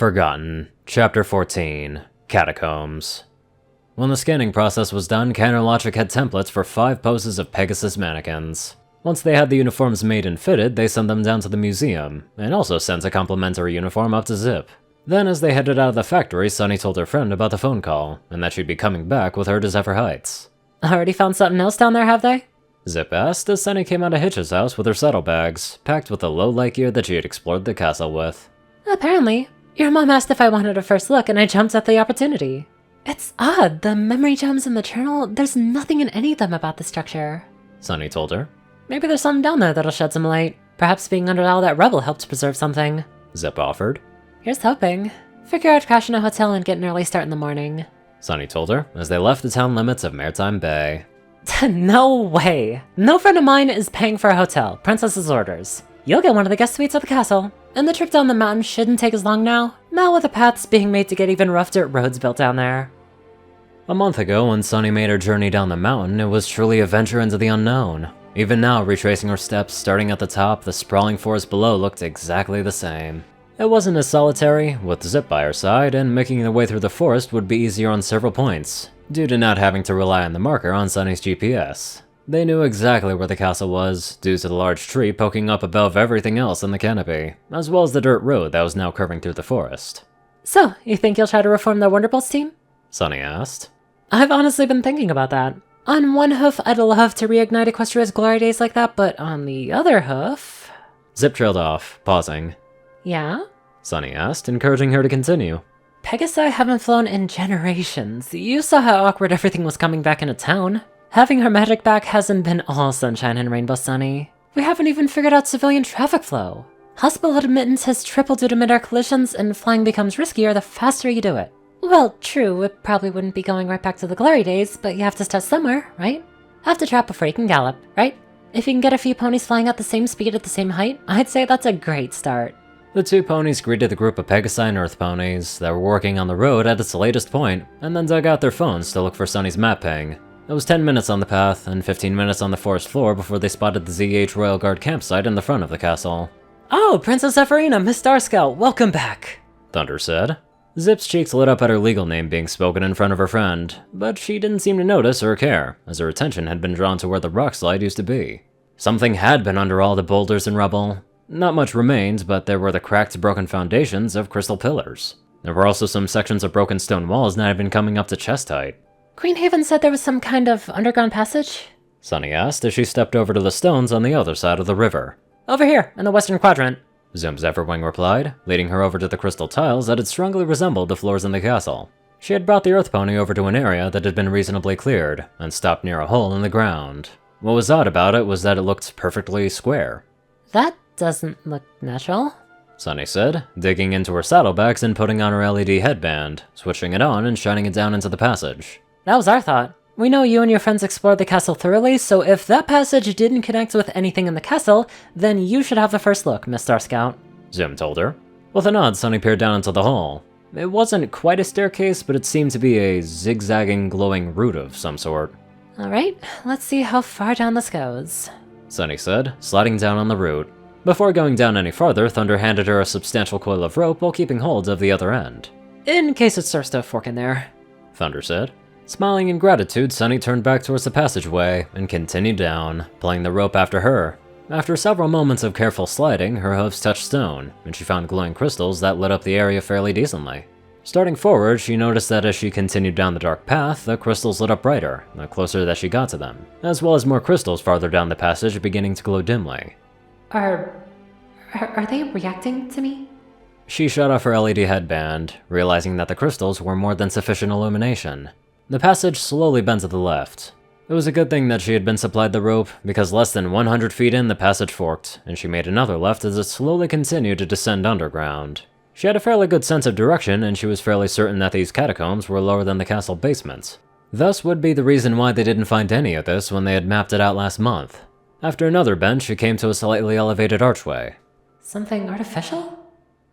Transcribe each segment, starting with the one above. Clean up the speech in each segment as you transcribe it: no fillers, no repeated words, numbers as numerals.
Forgotten. Chapter 14. Catacombs. When the scanning process was done, Logic had templates for 5 poses of Pegasus mannequins. Once they had the uniforms made and fitted, they sent them down to the museum, and also sent a complimentary uniform up to Zipp. Then as they headed out of the factory, Sunny told her friend about the phone call, and that she'd be coming back with her to Zephyr Heights. Already found something else down there, have they? Zipp asked as Sunny came out of Hitch's house with her saddlebags, packed with the low-light gear that she had explored the castle with. Apparently. Your mom asked if I wanted a first look, and I jumped at the opportunity. It's odd, the memory gems in the journal, there's nothing in any of them about the structure. Sunny told her. Maybe there's something down there that'll shed some light. Perhaps being under all that rubble helped preserve something. Zipp offered. Here's hoping. Figure I'd crash in a hotel and get an early start in the morning. Sunny told her as they left the town limits of Maritime Bay. No way! No friend of mine is paying for a hotel. Princess's orders. You'll get one of the guest suites at the castle. And the trip down the mountain shouldn't take as long now, not with the paths being made to get even rough dirt roads built down there. A month ago, when Sunny made her journey down the mountain, it was truly a venture into the unknown. Even now, retracing her steps, starting at the top, the sprawling forest below looked exactly the same. It wasn't as solitary, with Zipp by her side, and making their way through the forest would be easier on several points, due to not having to rely on the marker on Sunny's GPS. They knew exactly where the castle was, due to the large tree poking up above everything else in the canopy, as well as the dirt road that was now curving through the forest. So, you think you'll try to reform the Wonderbolts team? Sunny asked. I've honestly been thinking about that. On one hoof, I'd love to reignite Equestria's glory days like that, but on the other hoof... Zipp trailed off, pausing. Yeah? Sunny asked, encouraging her to continue. Pegasi haven't flown in generations. You saw how awkward everything was coming back into town. Having her magic back hasn't been all sunshine and rainbow, Sunny. We haven't even figured out civilian traffic flow. Hospital admittance has tripled due to mid-air collisions, and flying becomes riskier the faster you do it. Well, true, it probably wouldn't be going right back to the glory days, but you have to start somewhere, right? Have to trap before you can gallop, right? If you can get a few ponies flying at the same speed at the same height, I'd say that's a great start. The 2 ponies greeted the group of Pegasi and Earth ponies that were working on the road at its latest point, and then dug out their phones to look for Sunny's map ping. It was 10 minutes on the path, and 15 minutes on the forest floor before they spotted the ZH Royal Guard campsite in the front of the castle. Oh, Princess Zephyrinna, Miss Starscout, welcome back! Thunder said. Zipp's cheeks lit up at her legal name being spoken in front of her friend, but she didn't seem to notice or care, as her attention had been drawn to where the rock slide used to be. Something had been under all the boulders and rubble. Not much remained, but there were the cracked, broken foundations of crystal pillars. There were also some sections of broken stone walls that had been coming up to chest height. Greenhaven said there was some kind of underground passage? Sunny asked as she stepped over to the stones on the other side of the river. Over here, in the western quadrant. Zephyrwing replied, leading her over to the crystal tiles that had strongly resembled the floors in the castle. She had brought the earth pony over to an area that had been reasonably cleared, and stopped near a hole in the ground. What was odd about it was that it looked perfectly square. That doesn't look natural, Sunny said, digging into her saddlebags and putting on her LED headband, switching it on and shining it down into the passage. That was our thought. We know you and your friends explored the castle thoroughly, so if that passage didn't connect with anything in the castle, then you should have the first look, Miss Starscout. Zim told her. With a nod, Sunny peered down into the hole. It wasn't quite a staircase, but it seemed to be a zigzagging, glowing route of some sort. Alright, let's see how far down this goes, Sunny said, sliding down on the route. Before going down any farther, Thunder handed her a substantial coil of rope while keeping hold of the other end. In case it starts to fork in there, Thunder said. Smiling in gratitude, Sunny turned back towards the passageway and continued down, pulling the rope after her. After several moments of careful sliding, her hooves touched stone, and she found glowing crystals that lit up the area fairly decently. Starting forward, she noticed that as she continued down the dark path, the crystals lit up brighter, the closer that she got to them, as well as more crystals farther down the passage beginning to glow dimly. Are they reacting to me? She shut off her LED headband, realizing that the crystals were more than sufficient illumination. The passage slowly bent to the left. It was a good thing that she had been supplied the rope, because less than 100 feet in, the passage forked, and she made another left as it slowly continued to descend underground. She had a fairly good sense of direction, and she was fairly certain that these catacombs were lower than the castle basement. Thus would be the reason why they didn't find any of this when they had mapped it out last month. After another bend, she came to a slightly elevated archway. Something artificial?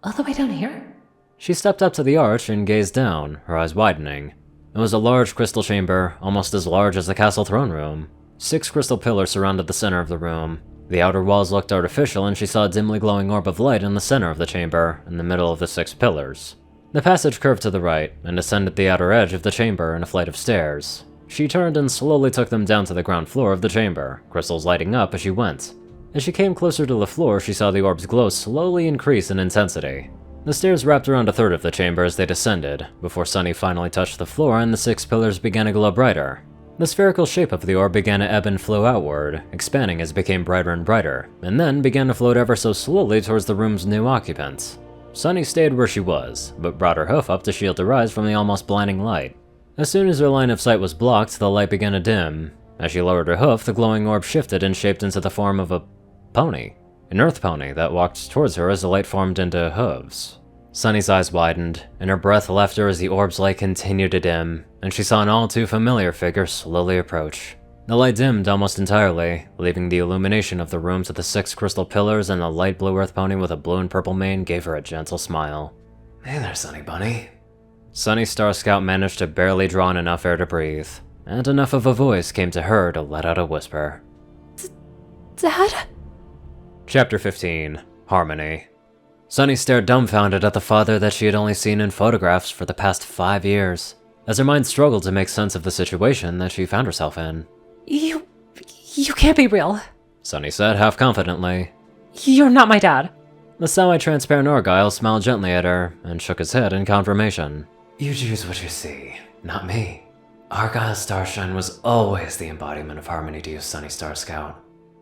All the way down here? She stepped up to the arch and gazed down, her eyes widening. It was a large crystal chamber, almost as large as the castle throne room. 6 crystal pillars surrounded the center of the room. The outer walls looked artificial, and she saw a dimly glowing orb of light in the center of the chamber, in the middle of the 6 pillars. The passage curved to the right, and ascended the outer edge of the chamber in a flight of stairs. She turned and slowly took them down to the ground floor of the chamber, crystals lighting up as she went. As she came closer to the floor, she saw the orb's glow slowly increase in intensity. The stairs wrapped around a third of the chamber as they descended, before Sunny finally touched the floor and the 6 pillars began to glow brighter. The spherical shape of the orb began to ebb and flow outward, expanding as it became brighter and brighter, and then began to float ever so slowly towards the room's new occupants. Sunny stayed where she was, but brought her hoof up to shield her eyes from the almost blinding light. As soon as her line of sight was blocked, the light began to dim. As she lowered her hoof, the glowing orb shifted and shaped into the form of a pony. An earth pony that walked towards her as the light formed into hooves. Sunny's eyes widened, and her breath left her as the orb's light continued to dim, and she saw an all too familiar figure slowly approach. The light dimmed almost entirely, leaving the illumination of the room to the 6 crystal pillars, and the light blue earth pony with a blue and purple mane gave her a gentle smile. "Hey there, Sunny Bunny." Sunny Star Scout managed to barely draw in enough air to breathe, and enough of a voice came to her to let out a whisper. Dad? Chapter 15. Harmony. Sunny stared dumbfounded at the father that she had only seen in photographs for the past 5 years, as her mind struggled to make sense of the situation that she found herself in. You can't be real. Sunny said half-confidently. You're not my dad. The semi-transparent Argyle smiled gently at her, and shook his head in confirmation. You choose what you see, not me. Argyle Starshine was always the embodiment of harmony to you, Sunny Star Scout.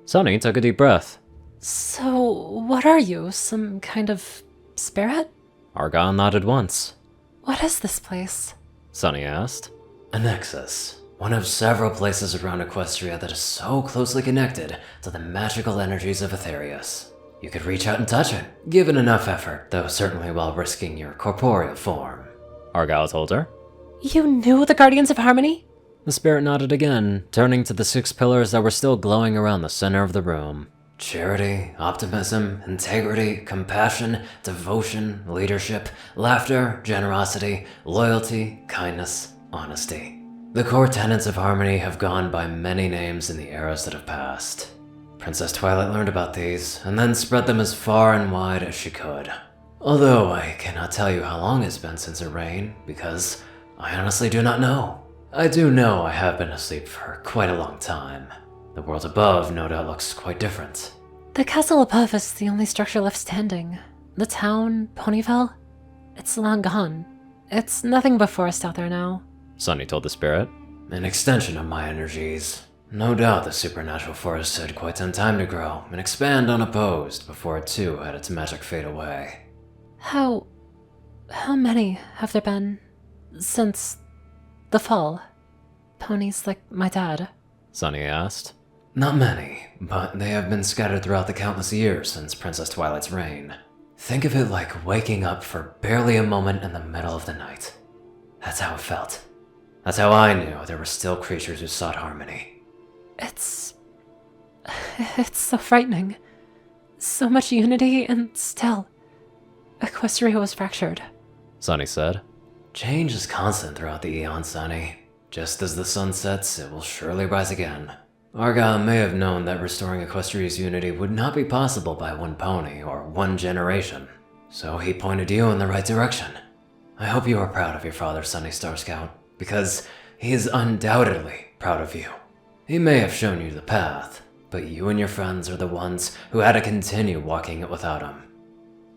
Sunny took a deep breath. So, what are you? Some kind of spirit? Argyle nodded once. What is this place? Sunny asked. A nexus. One of several places around Equestria that is so closely connected to the magical energies of Aetherius. You could reach out and touch it, given enough effort, though certainly while risking your corporeal form. Argyle told her. You knew the Guardians of Harmony? The spirit nodded again, turning to the 6 pillars that were still glowing around the center of the room. Charity, optimism, integrity, compassion, devotion, leadership, laughter, generosity, loyalty, kindness, honesty. The core tenets of harmony have gone by many names in the eras that have passed. Princess Twilight learned about these, and then spread them as far and wide as she could. Although I cannot tell you how long it's been since her reign, because I honestly do not know. I do know I have been asleep for quite a long time. The world above no doubt looks quite different. The castle above is the only structure left standing. The town, Ponyville, it's long gone. It's nothing but forest out there now. Sunny told the spirit. An extension of my energies. No doubt the supernatural forest had quite some time to grow and expand unopposed before it too had its magic fade away. How many have there been since the fall? Ponies like my dad? Sunny asked. Not many, but they have been scattered throughout the countless years since Princess Twilight's reign. Think of it like waking up for barely a moment in the middle of the night. That's how it felt. That's how I knew there were still creatures who sought harmony. It's so frightening. So much unity and still, Equestria was fractured. Sunny said. Change is constant throughout the eon, Sunny. Just as the sun sets, it will surely rise again. Argyle may have known that restoring Equestria's unity would not be possible by one pony or one generation, so he pointed you in the right direction. I hope you are proud of your father, Sunny Star Scout, because he is undoubtedly proud of you. He may have shown you the path, but you and your friends are the ones who had to continue walking it without him.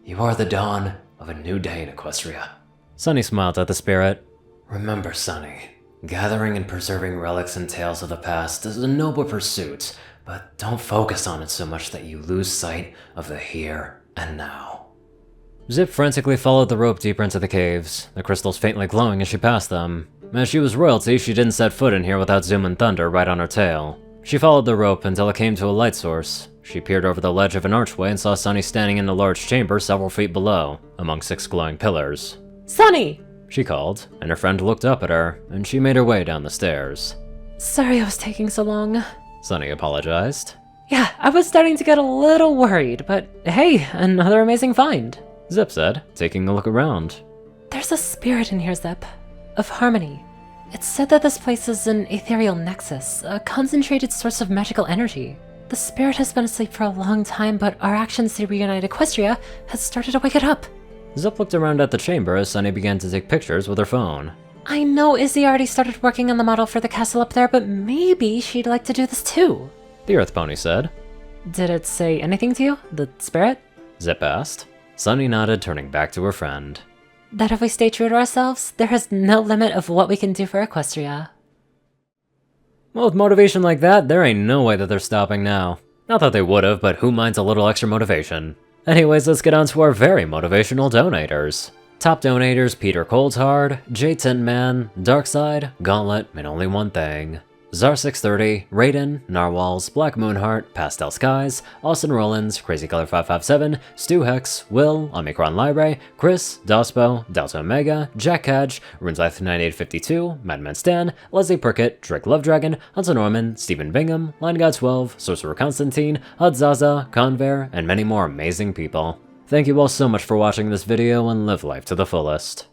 You are the dawn of a new day in Equestria. Sunny smiled at the spirit. Remember, Sunny, gathering and preserving relics and tales of the past is a noble pursuit, but don't focus on it so much that you lose sight of the here and now. Zipp frantically followed the rope deeper into the caves, the crystals faintly glowing as she passed them. As she was royalty, she didn't set foot in here without Zoom and Thunder right on her tail. She followed the rope until it came to a light source. She peered over the ledge of an archway and saw Sunny standing in a large chamber several feet below, among 6 glowing pillars. Sunny! She called, and her friend looked up at her, and she made her way down the stairs. Sorry I was taking so long. Sunny apologized. Yeah, I was starting to get a little worried, but hey, another amazing find. Zipp said, taking a look around. There's a spirit in here, Zipp. Of harmony. It's said that this place is an ethereal nexus, a concentrated source of magical energy. The spirit has been asleep for a long time, but our actions to reunite Equestria has started to wake it up. Zipp looked around at the chamber as Sunny began to take pictures with her phone. I know Izzy already started working on the model for the castle up there, but maybe she'd like to do this too. The Earth Pony said. Did it say anything to you, the spirit? Zipp asked. Sunny nodded, turning back to her friend. That if we stay true to ourselves, there is no limit of what we can do for Equestria. Well, with motivation like that, there ain't no way that they're stopping now. Not that they would've, but who minds a little extra motivation? Anyways, let's get on to our very motivational donators. Top donators: Peter Coulthard, J Tintman, Darkside, Gauntlet, and Only One Thing. Zar630, Rayden, Narwhals, Blackmoonheart, Pastel Skies, Austin Rollins, CrazyColor557, Stu Hex, Will, Omicron Library, Chris, Dospo, Delta Omega, Jack Cadge, RunesLife9852, Madman Stan, Leslie Prickett, Drake Lovedragon, Hunter Norman, Stephen Bingham, LineGod12, Sorcerer Constantine, Hudzaza, Conver, and many more amazing people. Thank you all so much for watching this video and live life to the fullest.